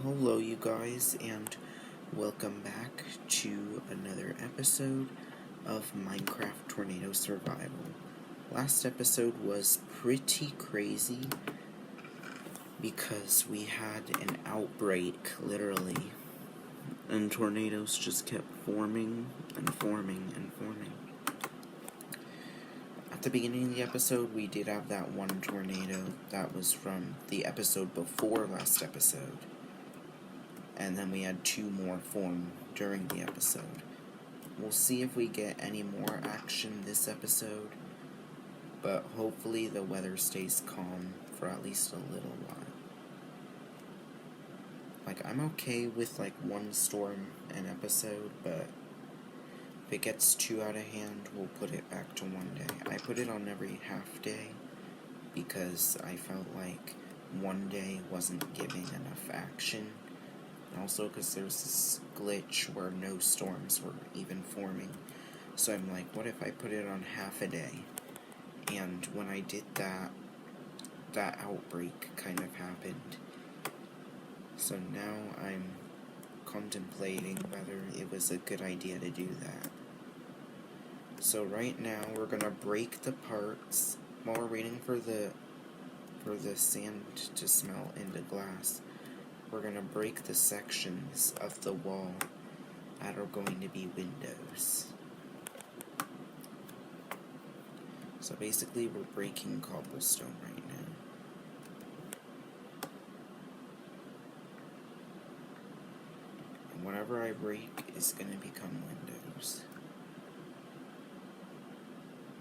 Hello, you guys, and welcome back to another episode of Minecraft Tornado Survival. Last episode was pretty crazy because we had an outbreak, literally, and tornadoes just kept forming and forming and forming. At the beginning of the episode, we did have that one tornado that was from the episode before last episode. And then we had two more form during the episode. We'll see if we get any more action this episode, but hopefully the weather stays calm for at least a little while. I'm okay with one storm an episode, but if it gets too out of hand, we'll put it back to one day. I put it on every half day because I felt like one day wasn't giving enough action. Also because there's this glitch where no storms were even forming. So I'm like, what if I put it on half a day? And when I did that, that outbreak kind of happened. So now I'm contemplating whether it was a good idea to do that. So right now we're gonna break the parts while we're waiting for the sand to smelt into glass. We're going to break the sections of the wall that are going to be windows. So basically we're breaking cobblestone right now. And whatever I break is going to become windows.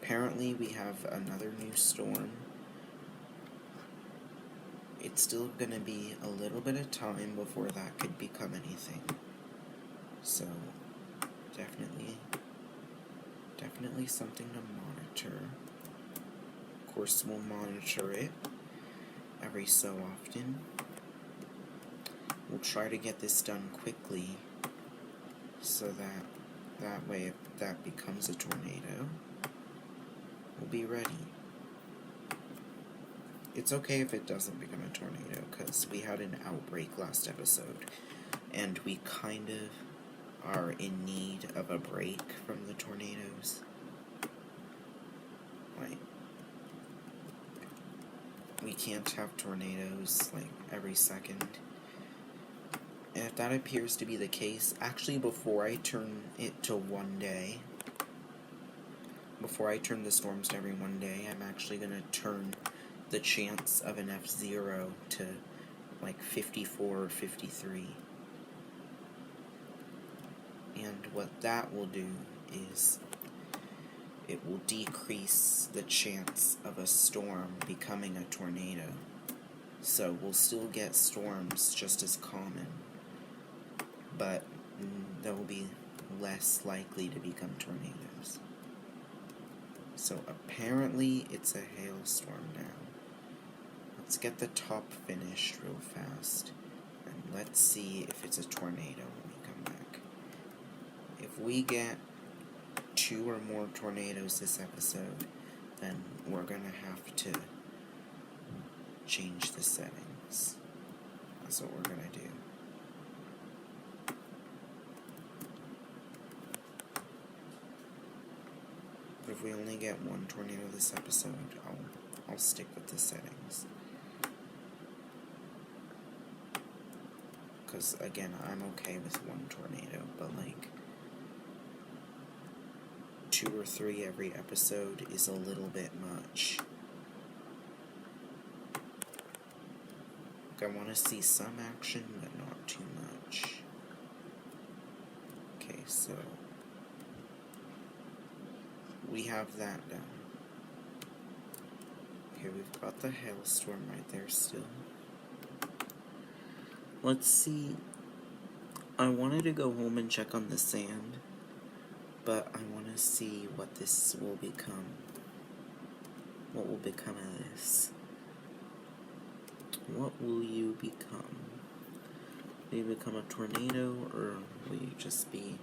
Apparently we have another new storm. It's still going to be a little bit of time before that could become anything. So, definitely something to monitor. Of course, we'll monitor it every so often. We'll try to get this done quickly so that way if that becomes a tornado, we'll be ready. It's okay if it doesn't become a tornado, because we had an outbreak last episode, and we kind of are in need of a break from the tornadoes. We can't have tornadoes, every second. And if that appears to be the case, actually before I turn it to one day, before I turn the storms to every one day, I'm actually going to turn the chance of an F0 to 54 or 53. And what that will do is it will decrease the chance of a storm becoming a tornado. So we'll still get storms just as common, but they'll be less likely to become tornadoes. So apparently it's a hailstorm now. Let's get the top finished real fast, and let's see if it's a tornado when we come back. If we get 2 or more tornadoes this episode, then we're gonna have to change the settings. That's what we're gonna do. But if we only get 1 tornado this episode, I'll stick with the settings. Because, again, I'm okay with 1 tornado, but 2 or 3 every episode is a little bit much. I want to see some action, but not too much. Okay, so we have that done. Okay, we've got the hailstorm right there still. Let's see. I wanted to go home and check on the sand, but I want to see what this will become. What will become of this? What will you become? Will you become a tornado, or will you just be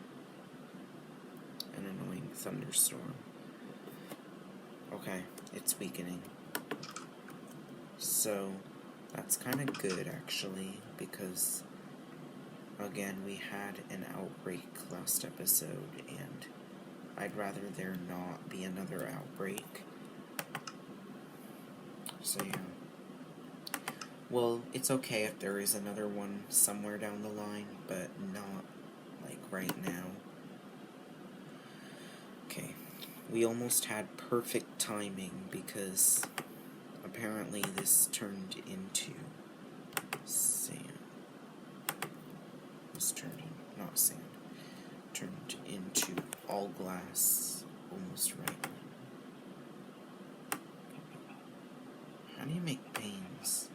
an annoying thunderstorm? Okay, it's weakening. So, that's kind of good, actually, because again, we had an outbreak last episode, and I'd rather there not be another outbreak. So yeah. Well, it's okay if there is another one somewhere down the line, but not, like, right now. Okay. We almost had perfect timing because apparently this turned into sand. Not sand. Turned into all glass almost right. How do you make panes?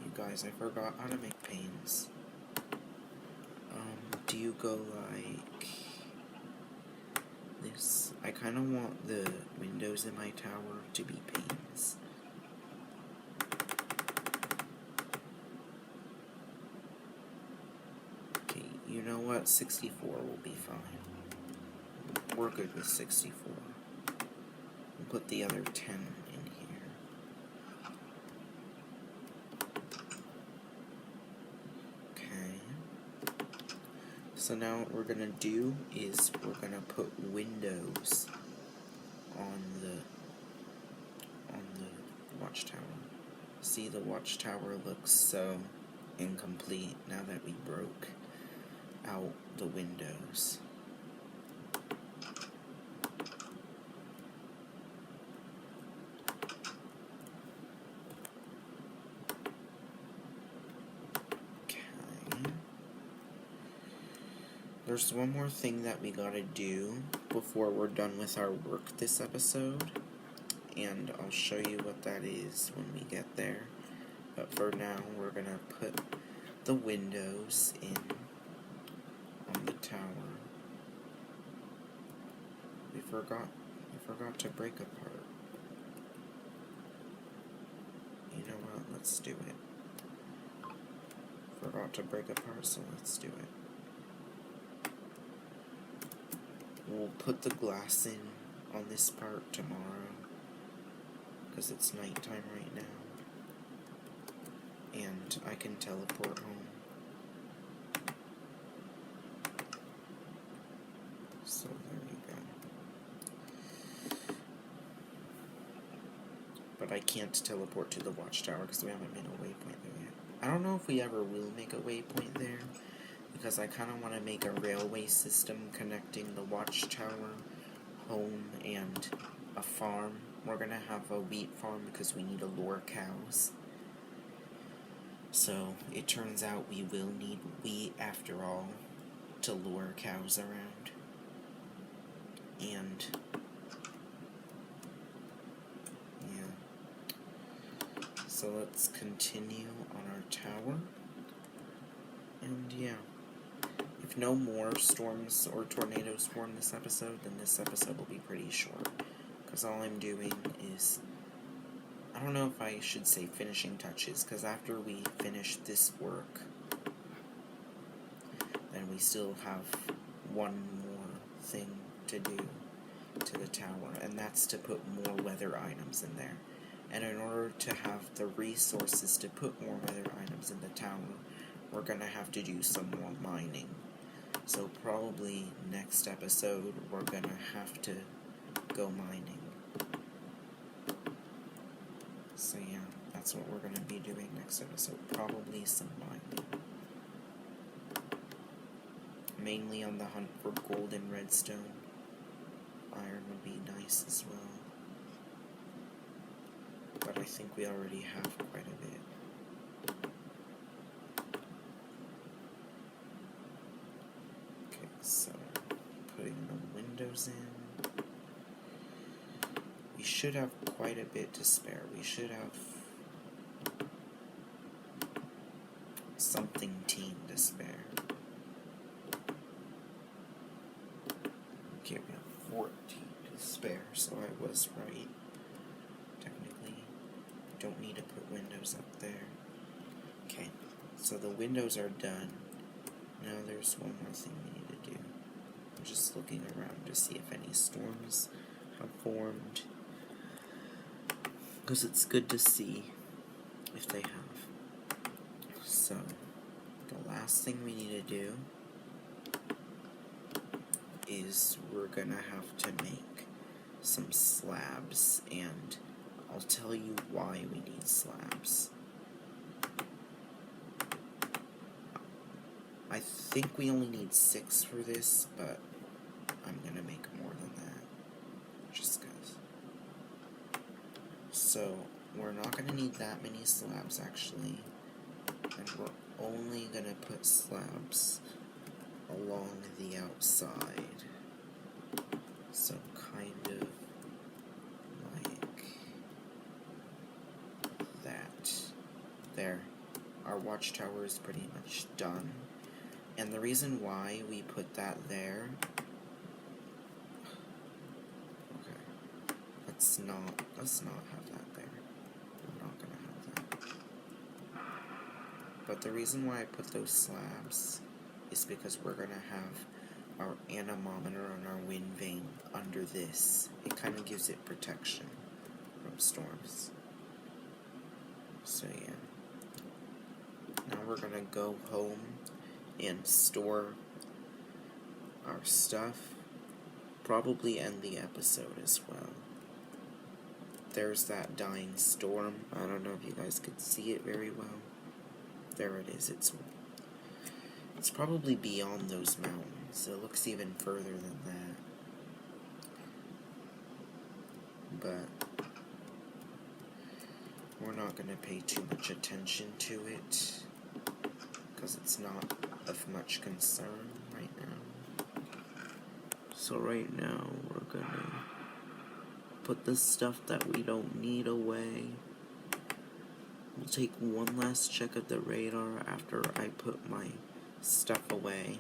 You guys, I forgot how to make panes. Do you go like this? I kind of want the windows in my tower to be panes. Okay, you know what? 64 will be fine. We're good with 64. We'll put the other 10 in here. Okay. So now what we're going to do is we're going to put windows on the watchtower. See, the watchtower looks so incomplete now that we broke out the windows. There's one more thing that we gotta do before we're done with our work this episode, and I'll show you what that is when we get there. But for now, we're gonna put the windows in on the tower. We forgot to break apart. You know what? Let's do it. Forgot to break apart, so let's do it. We'll put the glass in on this part tomorrow, because it's nighttime right now, and I can teleport home. So there you go. But I can't teleport to the watchtower because we haven't made a waypoint there yet. I don't know if we ever will make a waypoint there, because I kind of want to make a railway system connecting the watchtower, home, and a farm. We're going to have a wheat farm because we need to lure cows. So it turns out we will need wheat after all to lure cows around. And yeah. So let's continue on our tower. And yeah. If no more storms or tornadoes form this episode, then this episode will be pretty short. Because all I'm doing is, I don't know if I should say finishing touches, because after we finish this work, then we still have one more thing to do to the tower, and that's to put more weather items in there. And in order to have the resources to put more weather items in the tower, we're going to have to do some more mining. So probably next episode we're going to have to go mining. So yeah, that's what we're going to be doing next episode. Probably some mining. Mainly on the hunt for gold and redstone. Iron would be nice as well. But I think we already have quite a bit. So, putting the windows in. We should have quite a bit to spare. We should have something to spare. Okay, we have 14 to spare, so I was right. Technically, don't need to put windows up there. Okay, so the windows are done. Now there's one more thing we need to do. I'm just looking around to see if any storms have formed, because it's good to see if they have. So the last thing we need to do is we're gonna have to make some slabs, and I'll tell you why we need slabs. I think we only need 6 for this, but I'm gonna make more than that, just cause. So, we're not gonna need that many slabs, actually, and we're only gonna put slabs along the outside. So, kind of like that. There. Our watchtower is pretty much done. And the reason why we put that there... Okay. Let's not have that there. We're not gonna have that. But the reason why I put those slabs is because we're gonna have our anemometer and our wind vane under this. It kind of gives it protection from storms. So yeah. Now we're gonna go home and store our stuff. Probably end the episode as well. There's that dying storm. I don't know if you guys could see it very well. There it is. It's probably beyond those mountains. It looks even further than that. But we're not going to pay too much attention to it, because it's not of much concern right now. So right now, we're going to put the stuff that we don't need away. We'll take one last check of the radar after I put my stuff away.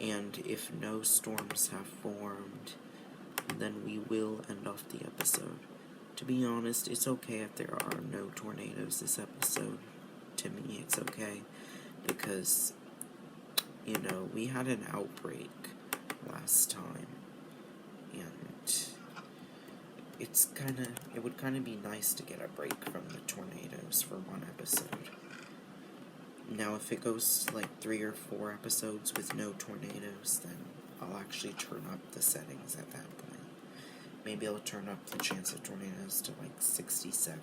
And if no storms have formed, then we will end off the episode. To be honest, it's okay if there are no tornadoes this episode. To me, it's okay, because, you know, we had an outbreak last time, and it would kind of be nice to get a break from the tornadoes for one episode. Now, if it goes like 3 or 4 episodes with no tornadoes, then I'll actually turn up the settings at that point. Maybe I'll turn up the chance of tornadoes to like 67.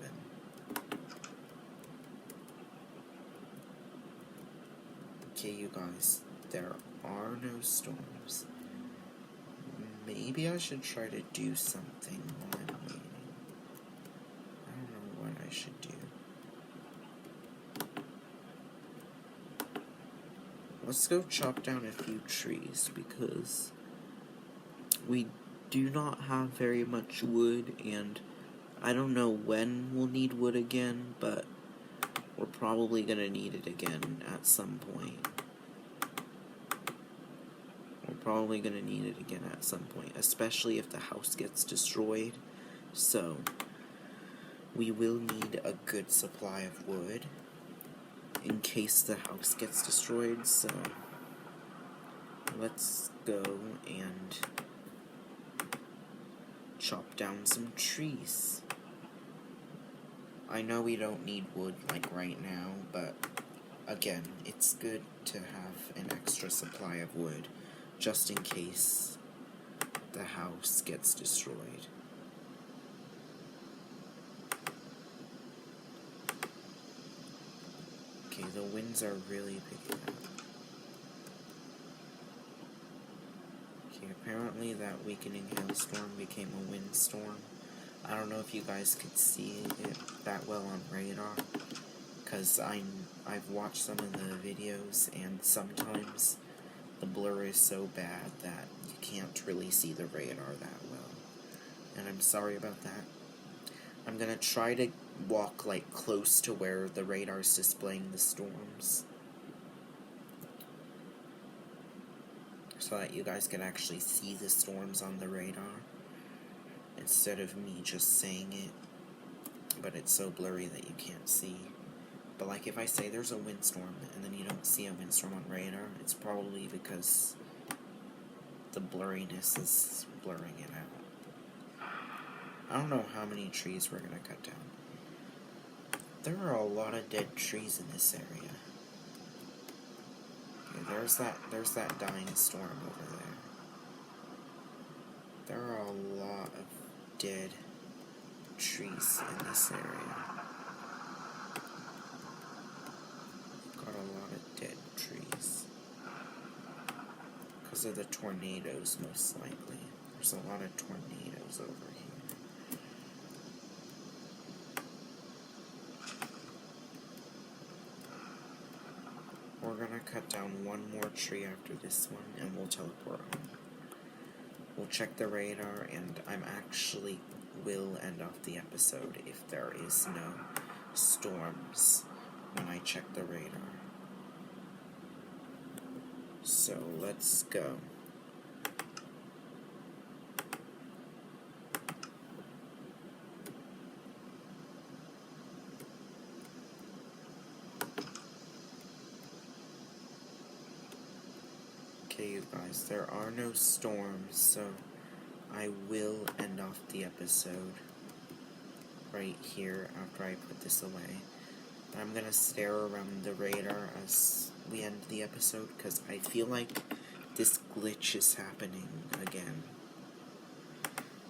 Okay, you guys, there are no storms. Maybe I should try to do something while I'm waiting. I don't know what I should do. Let's go chop down a few trees, because we do not have very much wood, and I don't know when we'll need wood again, but we're probably gonna need it again at some point. Especially if the house gets destroyed. So, we will need a good supply of wood in case the house gets destroyed, so let's go and chop down some trees. I know we don't need wood like right now, but again, it's good to have an extra supply of wood just in case the house gets destroyed. Okay, the winds are really picking up. Okay, apparently that weakening hailstorm became a windstorm. I don't know if you guys could see it that well on radar, because I've watched some of the videos, and sometimes the blur is so bad that you can't really see the radar that well. And I'm sorry about that. I'm gonna try to walk like close to where the radar's displaying the storms, so that you guys can actually see the storms on the radar instead of me just saying it, but it's so blurry that you can't see. But like if I say there's a windstorm and then you don't see a windstorm on radar, it's probably because the blurriness is blurring it out. I don't know how many trees we're gonna cut down. There are a lot of dead trees in this area. there's that dying storm over there. There are a lot of dead trees in this area. Got a lot of dead trees. Because of the tornadoes, most likely. There's a lot of tornadoes over here. We're gonna cut down one more tree after this one, and we'll teleport home. We'll check the radar, and I'm actually will end off the episode if there is no storms when I check the radar. So let's go. Okay, you guys, there are no storms, so I will end off the episode right here after I put this away. I'm gonna stare around the radar as we end the episode, because I feel like this glitch is happening again.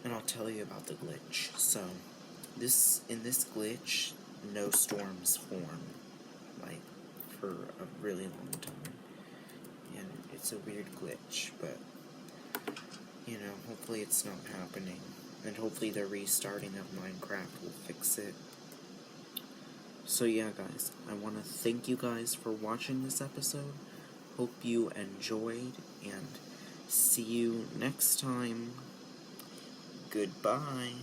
And I'll tell you about the glitch. So, in this glitch, no storms form, like, for a really long time. And it's a weird glitch, but, you know, hopefully it's not happening. And hopefully the restarting of Minecraft will fix it. So yeah, guys, I want to thank you guys for watching this episode. Hope you enjoyed, and see you next time. Goodbye.